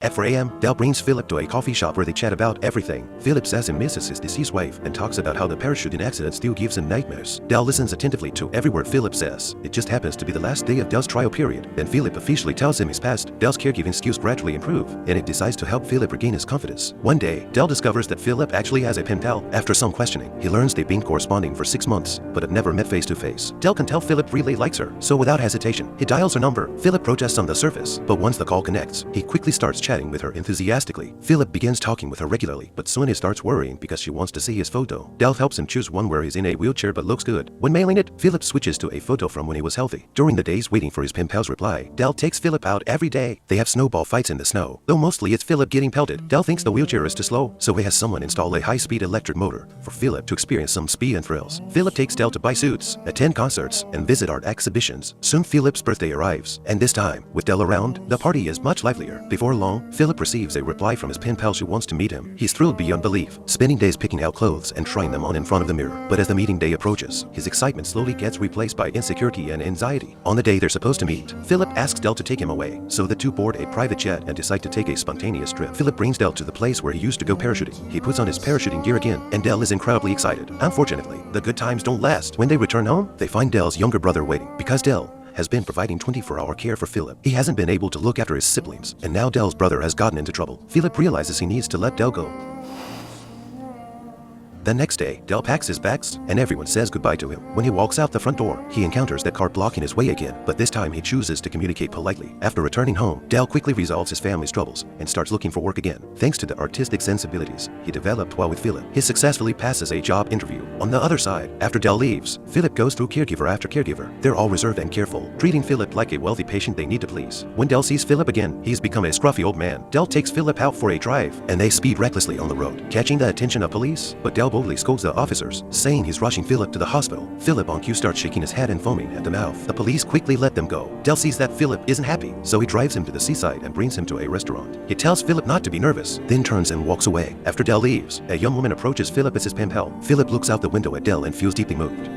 At 4 a.m., Dell brings Philip to a coffee shop where they chat about everything. Philip says he misses his deceased wife and talks about how the parachuting accident still gives him nightmares. Dell listens attentively to every word Philip says. It just happens to be the last day of Dell's trial period. Then Philip officially tells him his past. Dell's caregiving skills gradually improve, and it decides to help Philip regain his confidence. One day, Dell discovers that Philip actually has a pen pal. After some questioning, he learns they've been corresponding for 6 months, but have never met face to face. Dell can tell Philip really likes her, so without hesitation, he dials her number. Philip protests on the surface, but once the call connects, he quickly starts chatting with her enthusiastically. Philip begins talking with her regularly, but soon he starts worrying because she wants to see his photo. Dell helps him choose one where he's in a wheelchair but looks good. When mailing it, Philip switches to a photo from when he was healthy. During the days waiting for his pen pal's reply, Dell takes Philip out every day. They have snowball fights in the snow, though mostly it's Philip getting pelted. Dell thinks the wheelchair is too slow, so he has someone install a high-speed electric motor for Philip to experience some speed and thrills. Philip takes Dell to buy suits, attend concerts, and visit art exhibitions. Soon Philip's birthday arrives, and this time, with Dell around, the party is much livelier. Before long, Philip receives a reply from his pen pal who wants to meet him. He's thrilled beyond belief, spending days picking out clothes and trying them on in front of the mirror. But as the meeting day approaches, his excitement slowly gets replaced by insecurity and anxiety. On the day they're supposed to meet, Philip asks Dell to take him away, so the two board a private jet and decide to take a spontaneous trip. Philip brings Dell to the place where he used to go parachuting. He puts on his parachuting gear again, and Dell is incredibly excited. Unfortunately, the good times don't last. When they return home, they find Dell's younger brother waiting. Because Dell has been providing 24-hour care for Philip, he hasn't been able to look after his siblings, and now Dell's brother has gotten into trouble. Philip realizes he needs to let Dell go. The next day, Dell packs his bags, and everyone says goodbye to him. When he walks out the front door, he encounters that car blocking his way again, but this time he chooses to communicate politely. After returning home, Dell quickly resolves his family's troubles and starts looking for work again. Thanks to the artistic sensibilities he developed while with Philip, he successfully passes a job interview. On the other side, after Dell leaves, Philip goes through caregiver after caregiver. They're all reserved and careful, treating Philip like a wealthy patient they need to please. When Dell sees Philip again, he's become a scruffy old man. Dell takes Philip out for a drive, and they speed recklessly on the road, catching the attention of police, but Dell boldly scolds the officers, saying he's rushing Philip to the hospital. Philip on cue starts shaking his head and foaming at the mouth. The police quickly let them go. Dell sees that Philip isn't happy, so he drives him to the seaside and brings him to a restaurant. He tells Philip not to be nervous, then turns and walks away. After Dell leaves, a young woman approaches Philip as his pen pal. Philip looks out the window at Dell and feels deeply moved.